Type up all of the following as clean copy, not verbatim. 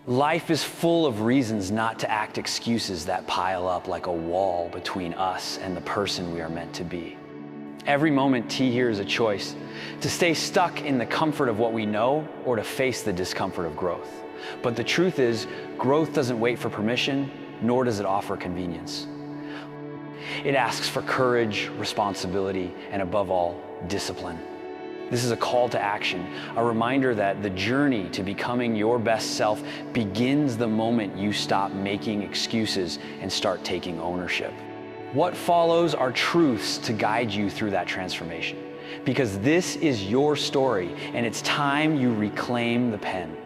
Life is full of reasons not to act excuses that pile up like a wall between us and the person we are meant to be. Every moment T here is a choice to stay stuck in the comfort of what we know or to face the discomfort of growth. But the truth is, growth doesn't wait for permission, nor does it offer convenience. It asks for courage, responsibility, and above all, discipline. This is a call to action, a reminder that the journey to becoming your best self begins the moment you stop making excuses and start taking ownership. What follows are truths to guide you through that transformation. Because this is your story, and it's time you reclaim the pen.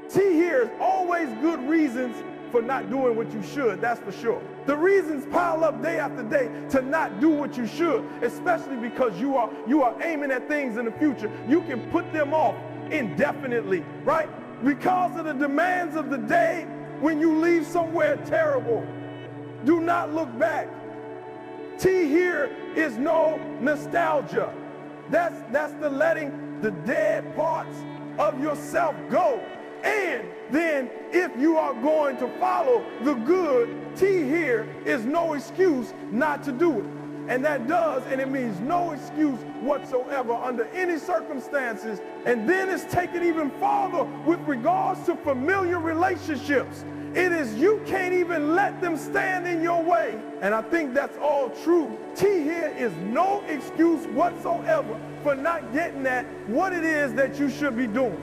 T hears always good reasons for not doing what you should, that's for sure. The reasons pile up day after day to not do what you should, especially because you are aiming at things in the future. You can put them off indefinitely, right? Because of the demands of the day, when you leave somewhere terrible, do not look back. T here is no nostalgia. That's the letting the dead parts of yourself go. And then if you are going to follow the good, T here is no excuse not to do it. And that does, and it means no excuse whatsoever under any circumstances. And then it's taken even farther with regards to familiar relationships. It is you can't even let them stand in your way. And I think that's all true. T here is no excuse whatsoever for not getting at what it is that you should be doing.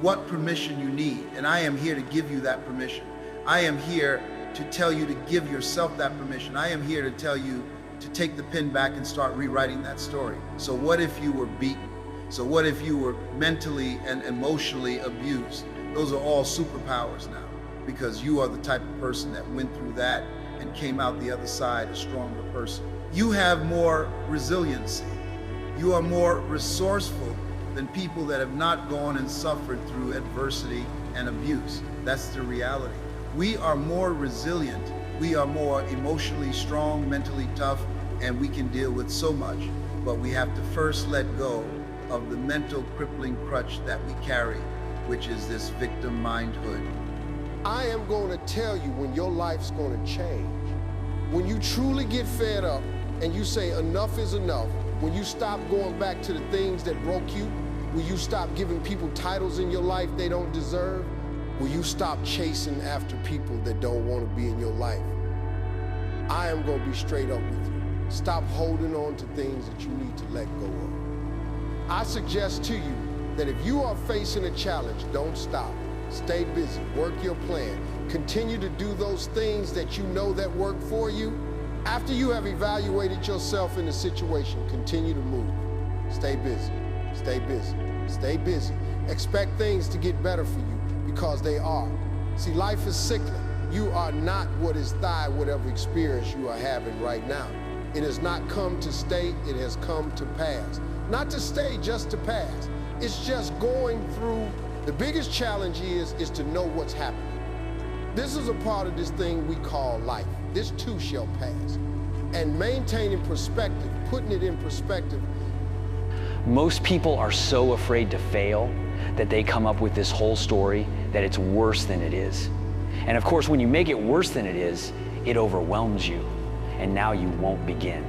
What permission you need, and I am here to give you that permission. I am here to tell you to give yourself that permission. I am here to tell you to take the pen back and start rewriting that story. So what if you were beaten? So what if you were mentally and emotionally abused? Those are all superpowers now, because you are the type of person that went through that and came out the other side a stronger person. You have more resiliency. You are more resourceful than people that have not gone and suffered through adversity and abuse. That's the reality. We are more resilient. We are more emotionally strong, mentally tough, and we can deal with so much. But we have to first let go of the mental crippling crutch that we carry, which is this victim mindhood. I am going to tell you when your life's going to change. When you truly get fed up and you say enough is enough, when you stop going back to the things that broke you, will you stop giving people titles in your life they don't deserve? Will you stop chasing after people that don't want to be in your life? I am going to be straight up with you. Stop holding on to things that you need to let go of. I suggest to you that if you are facing a challenge, don't stop. Stay busy, work your plan. Continue to do those things that you know that work for you. After you have evaluated yourself in the situation, continue to move. Stay busy, stay busy, stay busy. Expect things to get better for you, because they are. See, life is cyclic. You are not what is whatever experience you are having right now. It has not come to stay, it has come to pass. Not to stay, just to pass. It's just going through. The biggest challenge is to know what's happening. This is a part of this thing we call life. This too shall pass. And maintaining perspective, putting it in perspective. Most people are so afraid to fail that they come up with this whole story that it's worse than it is. And of course, when you make it worse than it is, it overwhelms you, and now you won't begin.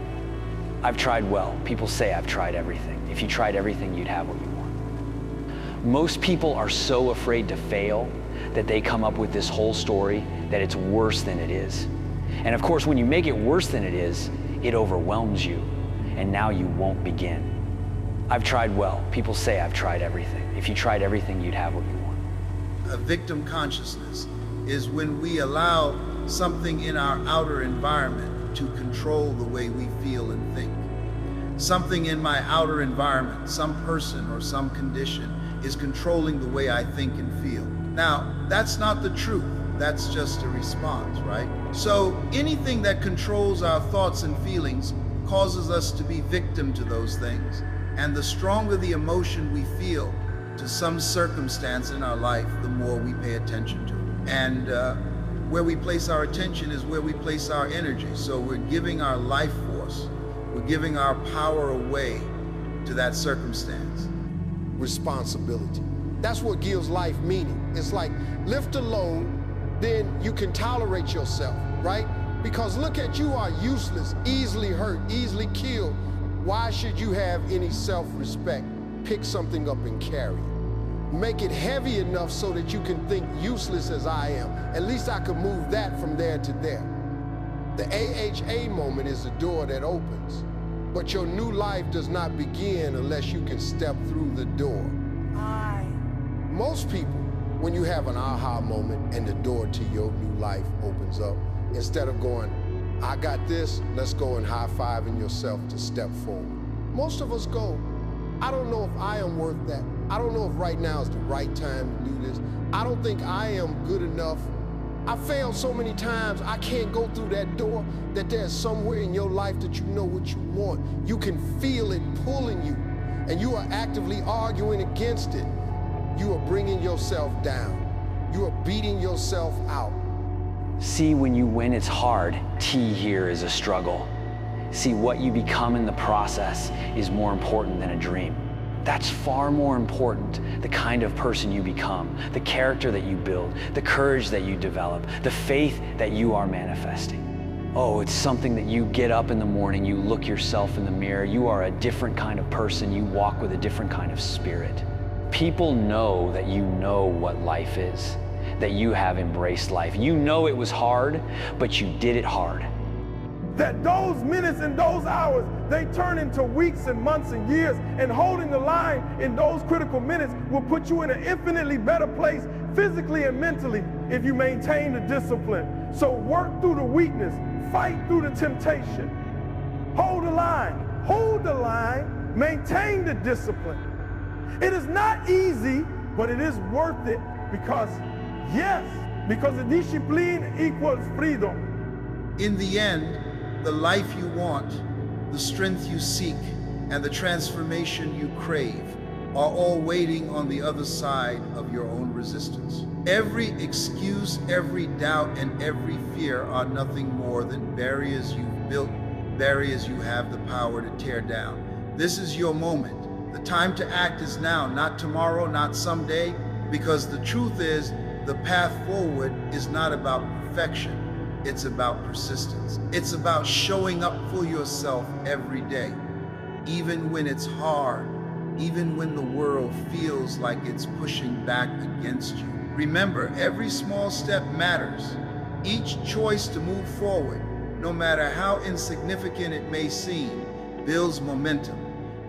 I've tried well. People say I've tried everything. If you tried everything, you'd have what you want. Most people are so afraid to fail that they come up with this whole story that it's worse than it is. And of course, when you make it worse than it is, it overwhelms you, and now you won't begin. I've tried well. People say I've tried everything. If you tried everything, you'd have what you want. A victim consciousness is when we allow something in our outer environment to control the way we feel and think. Something in my outer environment, some person or some condition, is controlling the way I think and feel. Now, that's not the truth. That's just a response, right? So anything that controls our thoughts and feelings causes us to be victim to those things. And the stronger the emotion we feel to some circumstance in our life, the more we pay attention to it. And where we place our attention is where we place our energy. So we're giving our life force, we're giving our power away to that circumstance. Responsibility. That's what gives life meaning. It's like lift a load, then you can tolerate yourself, right? Because look at you are useless, easily hurt, easily killed. Why should you have any self-respect? Pick something up and carry it. Make it heavy enough so that you can think useless as I am. At least I could move that from there to there. The AHA moment is the door that opens, but your new life does not begin unless you can step through the door. Most people, when you have an aha moment and the door to your new life opens up, instead of going, I got this, let's go and high-fiving yourself to step forward. Most of us go, I don't know if I am worth that. I don't know if right now is the right time to do this. I don't think I am good enough. I failed so many times, I can't go through that door, that there's somewhere in your life that you know what you want. You can feel it pulling you, and you are actively arguing against it. You are bringing yourself down. You are beating yourself out. See, when you win, it's hard. T here is a struggle. See, what you become in the process is more important than a dream. That's far more important, the kind of person you become, the character that you build, the courage that you develop, the faith that you are manifesting. Oh, it's something that you get up in the morning, you look yourself in the mirror, you are a different kind of person, you walk with a different kind of spirit. People know that you know what life is, that you have embraced life. You know it was hard, but you did it hard. That those minutes and those hours, they turn into weeks and months and years, and holding the line in those critical minutes will put you in an infinitely better place physically and mentally if you maintain the discipline. So work through the weakness, fight through the temptation. Hold the line, maintain the discipline. It is not easy, but it is worth it because the discipline equals freedom. In the end, the life you want, the strength you seek, and the transformation you crave are all waiting on the other side of your own resistance. Every excuse, every doubt, and every fear are nothing more than barriers you've built, barriers you have the power to tear down. This is your moment. The time to act is now, not tomorrow, not someday, because the truth is, the path forward is not about perfection. It's about persistence. It's about showing up for yourself every day, even when it's hard, even when the world feels like it's pushing back against you. Remember, every small step matters. Each choice to move forward, no matter how insignificant it may seem, builds momentum.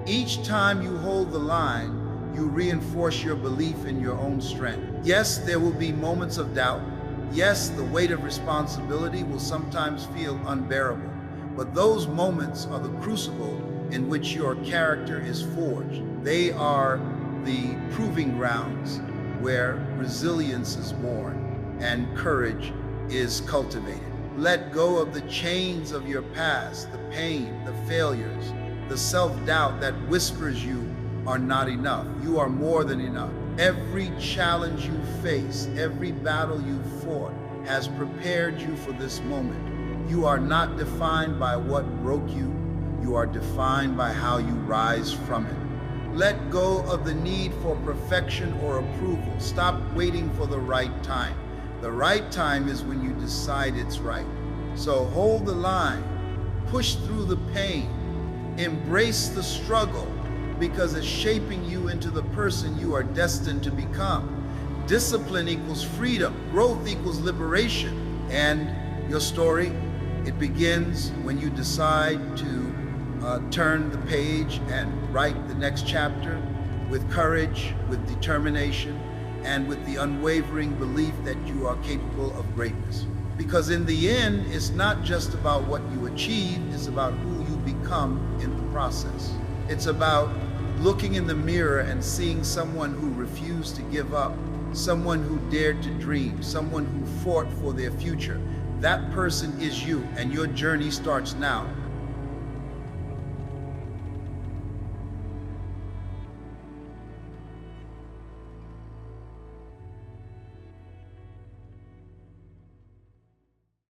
Each time you hold the line, you reinforce your belief in your own strength. Yes, there will be moments of doubt. Yes, the weight of responsibility will sometimes feel unbearable, but those moments are the crucible in which your character is forged. They are the proving grounds where resilience is born and courage is cultivated. Let go of the chains of your past, the pain, the failures, the self-doubt that whispers you are not enough. You are more than enough. Every challenge you face, every battle you fought has prepared you for this moment. You are not defined by what broke you. You are defined by how you rise from it. Let go of the need for perfection or approval. Stop waiting for the right time. The right time is when you decide it's right. So hold the line, push through the pain, embrace the struggle, because it's shaping you into the person you are destined to become. Discipline equals freedom, growth equals liberation, and your story, it begins when you decide to turn the page and write the next chapter with courage, with determination, and with the unwavering belief that you are capable of greatness. Because in the end, it's not just about what you achieve, it's about who you become in the process. It's about looking in the mirror and seeing someone who refused to give up, someone who dared to dream, someone who fought for their future. That person is you, and your journey starts now.